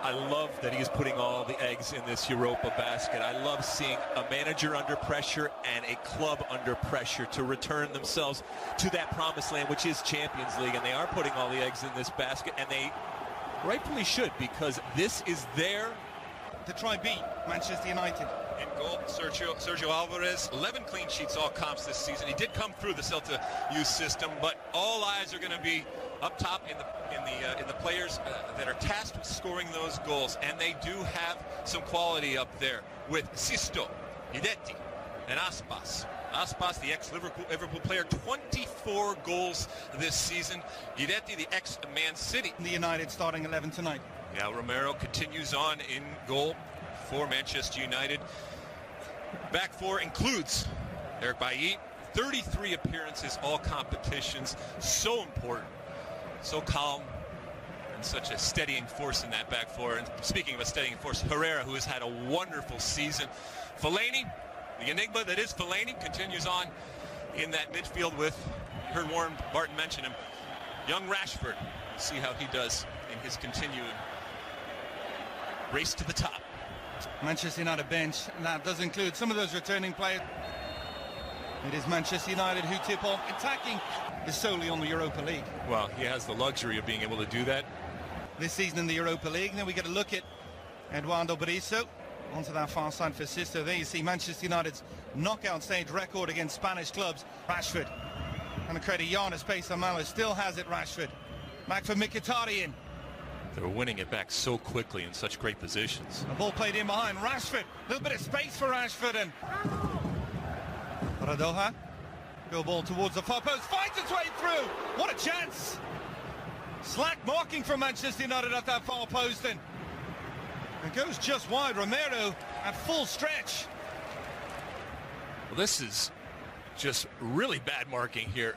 I love that he is putting all the eggs in this Europa basket. I love seeing a manager under pressure and a club under pressure to return themselves to that promised land, which is Champions League. And they are putting all the eggs in this basket, and they rightfully should, because this is their... to try beat Manchester United. In goal, Sergio Alvarez, 11 clean sheets all comps this season. He did come through the Celta youth system, but all eyes are going to be up top in the players that are tasked with scoring those goals, and they do have some quality up there with Sisto, Guidetti, and Aspas. Aspas, the ex-Liverpool player, 24 goals this season. Guidetti, the ex-Man City. The United starting 11 tonight. Yeah, Romero continues on in goal for Manchester United. Back four includes Eric Bailly, 33 appearances, all competitions. So important, so calm, and such a steadying force in that back four. And speaking of a steadying force, Herrera, who has had a wonderful season. Fellaini, the enigma that is Fellaini, continues on in that midfield with, you heard Warren Barton mention him, young Rashford. We'll see how he does in his continued race to the top. Manchester United bench, and that does include some of those returning players. It is Manchester United who tip off. Attacking is solely on the Europa League. Well, he has the luxury of being able to do that this season in the Europa League. Now we get a look at Eduardo Berizzo onto that far side for Sisto. There you see Manchester United's knockout stage record against Spanish clubs. Rashford and to create a yard of space on Malo. Still has it, Rashford. Back for Mkhitaryan. They're winning it back so quickly in such great positions. The ball played in behind Rashford. A little bit of space for Rashford, and Radoja. Go ball towards the far post. Finds its way through. What a chance. Slack marking from Manchester United at that far post, and it goes just wide. Romero at full stretch. Well, this is just really bad marking here.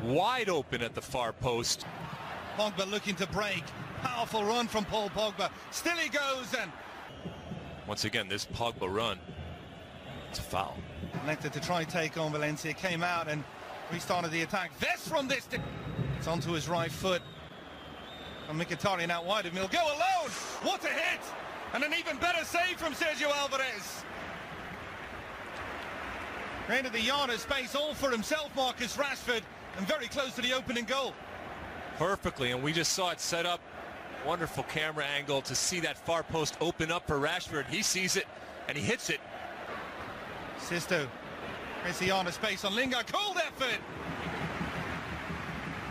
Wide open at the far post. Pogba looking to break. Powerful run from Paul Pogba. Still he goes, and once again, this Pogba run, it's a foul. Elected to try take on Valencia. Came out and restarted the attack. This from this. It's onto his right foot. And Mkhitaryan out wide of him. He'll go alone. What a hit! And an even better save from Sergio Alvarez. Created the yard of space all for himself, Marcus Rashford, and very close to the opening goal. Perfectly, and we just saw it set up. Wonderful camera angle to see that far post open up for Rashford. He sees it, and he hits it. Sisto creates the yard of space on Lingard. Cold effort.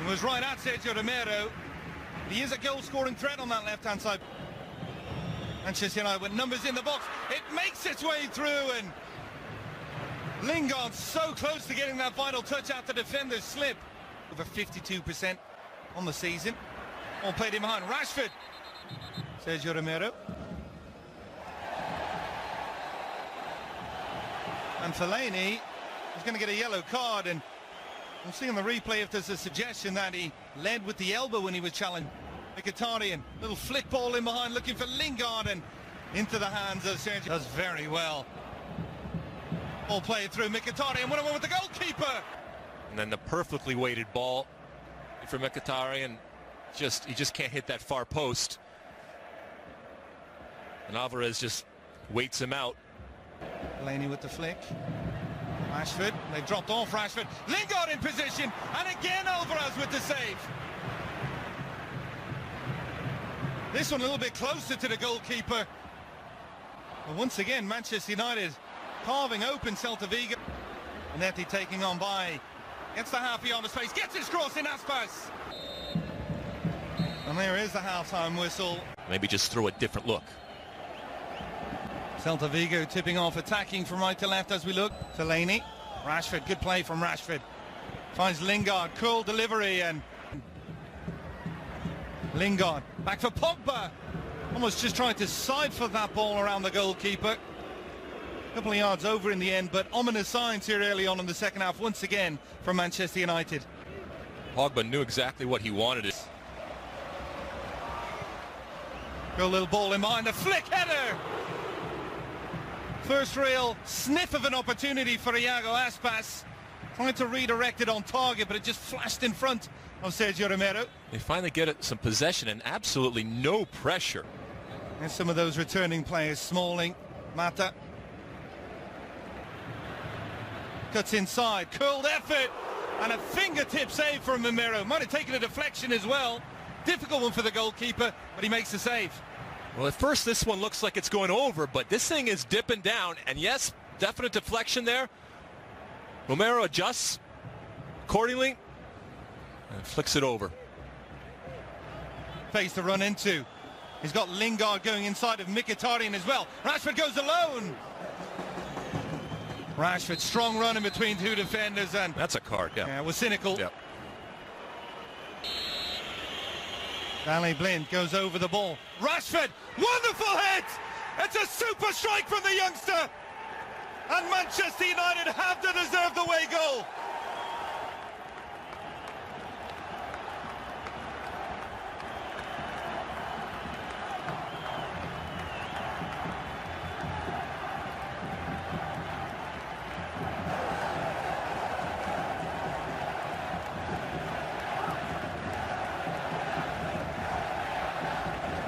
It was right at Sergio Romero. He is a goal-scoring threat on that left-hand side. Manchester United with numbers in the box. It makes its way through, and Lingard so close to getting that final touch out the defender's slip. Over 52% on the season. All played in behind. Rashford. Sergio Romero. And Fellaini is going to get a yellow card, and we'll see on the replay if there's a suggestion that he led with the elbow when he was challenged. Mkhitaryan, little flick ball in behind looking for Lingard, and into the hands of Sergio. Does very well. Ball played through Mkhitaryan, 1-on-1 with the goalkeeper. And then the perfectly weighted ball for Mkhitaryan. He just can't hit that far post. And Alvarez just waits him out. Fellaini with the flick. Rashford, they dropped off Rashford. Lingard in position, and again Alvarez with the save. This one a little bit closer to the goalkeeper. But once again, Manchester United carving open Celta Vigo. Netti taking on by. Gets the half yard of space, gets his cross in Aspas. And there is the half-time whistle. Maybe just throw a different look. Celta Vigo tipping off, attacking from right to left as we look. Fellaini, Rashford, good play from Rashford. Finds Lingard, cool delivery, and Lingard back for Pogba. Almost just trying to side for that ball around the goalkeeper. A couple of yards over in the end, but ominous signs here early on in the second half once again from Manchester United. Pogba knew exactly what he wanted. Go little ball in behind, a flick header. First real sniff of an opportunity for Iago Aspas. Trying to redirect it on target, but it just flashed in front of Sergio Romero. They finally get some possession and absolutely no pressure. And some of those returning players, Smalling, Mata. Cuts inside, curled effort, and a fingertip save from Romero. Might have taken a deflection as well. Difficult one for the goalkeeper, but he makes the save. Well, at first this one looks like it's going over, but this thing is dipping down. And yes, definite deflection there. Romero adjusts accordingly and flicks it over. Face to run into. He's got Lingard going inside of Mkhitaryan as well. Rashford goes alone. Rashford, strong run in between two defenders, and that's a card. Yeah, was cynical. Yep. Daley Blind goes over the ball. Rashford, wonderful hit! It's a super strike from the youngster! And Manchester United have to deserve the away goal.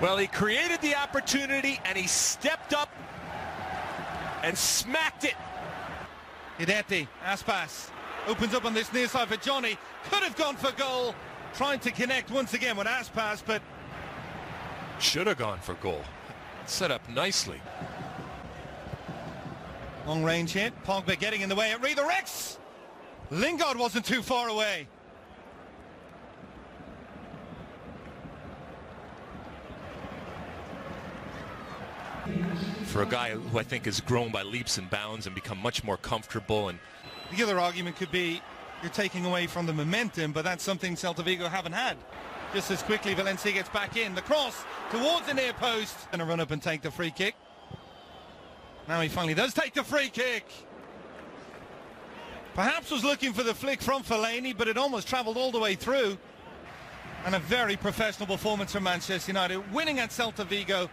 Well, he created the opportunity and he stepped up and smacked it. Guidetti, Aspas, opens up on this near side for Johnny. Could have gone for goal. Trying to connect once again with Aspas, but should have gone for goal. Set up nicely. Long range hit. Pogba getting in the way. It redirects. Lingard wasn't too far away. For a guy who I think has grown by leaps and bounds and become much more comfortable. And the other argument could be you're taking away from the momentum, but that's something Celta Vigo haven't had. Just as quickly, Valencia gets back in. The cross towards the near post. And a run up and take the free kick. Now he finally does take the free kick. Perhaps was looking for the flick from Fellaini, but it almost travelled all the way through. And a very professional performance from Manchester United, winning at Celta Vigo.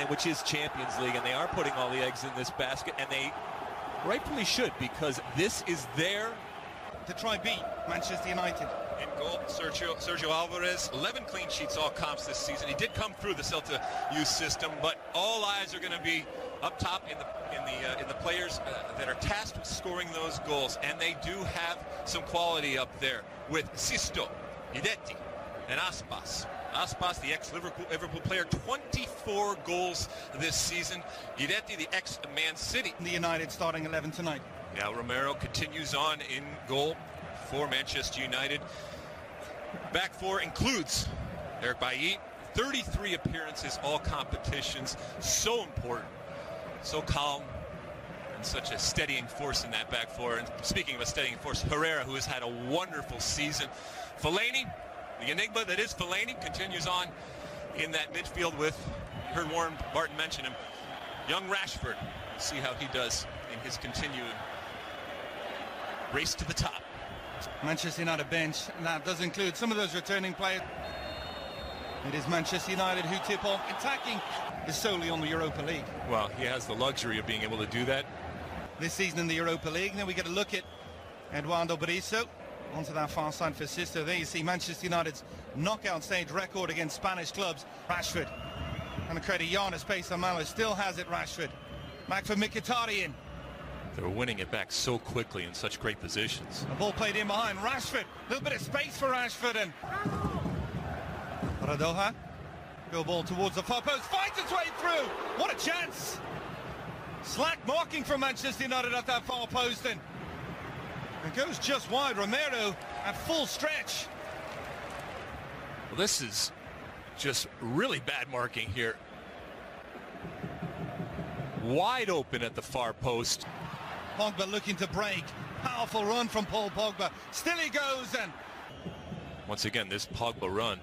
Which is Champions League, and they are putting all the eggs in this basket, and they rightfully should, because this is their to try beat Manchester United. In goal, Sergio Alvarez, 11 clean sheets all comps this season. He did come through the Celta youth system, but all eyes are going to be up top in the players that are tasked with scoring those goals, and they do have some quality up there with Sisto, Guidetti, and Aspas. Aspas, the ex-Liverpool player, 24 goals this season. Guidetti, the ex-Man City. The United starting 11 tonight. Yeah, Romero continues on in goal for Manchester United. Back four includes Eric Bailly, 33 appearances, all competitions. So important, so calm, and such a steadying force in that back four. And speaking of a steadying force, Herrera, who has had a wonderful season. Fellaini, the enigma that is Fellaini, continues on in that midfield with, you heard Warren Barton mention him, young Rashford. We'll see how he does in his continued race to the top. Manchester United bench, and that does include some of those returning players. It is Manchester United who tip off. Attacking is solely on the Europa League. Well, he has the luxury of being able to do that. This season in the Europa League. Then we get a look at Eduardo Berizzo. Onto that far side for Sisto. There you see Manchester United's knockout stage record against Spanish clubs. Rashford. And the credit Giannis based on Malo. Still has it, Rashford. Back for Mkhitaryan. They were winning it back so quickly in such great positions. The ball played in behind. Rashford. A little bit of space for Rashford. And Radoja. Go ball towards the far post. Finds its way through. What a chance. Slack marking from Manchester United at that far post. And it goes just wide. Romero at full stretch. Well, this is just really bad marking here. Wide open at the far post. Pogba looking to break. Powerful run from Paul Pogba. Still he goes, and once again, this Pogba run,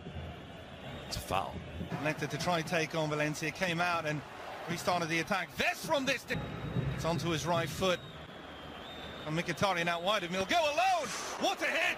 it's a foul. Elected to try take on Valencia. Came out and restarted the attack. Vest from this. It's onto his right foot. And Mkhitaryan out wide of him. He'll go alone. What a hit!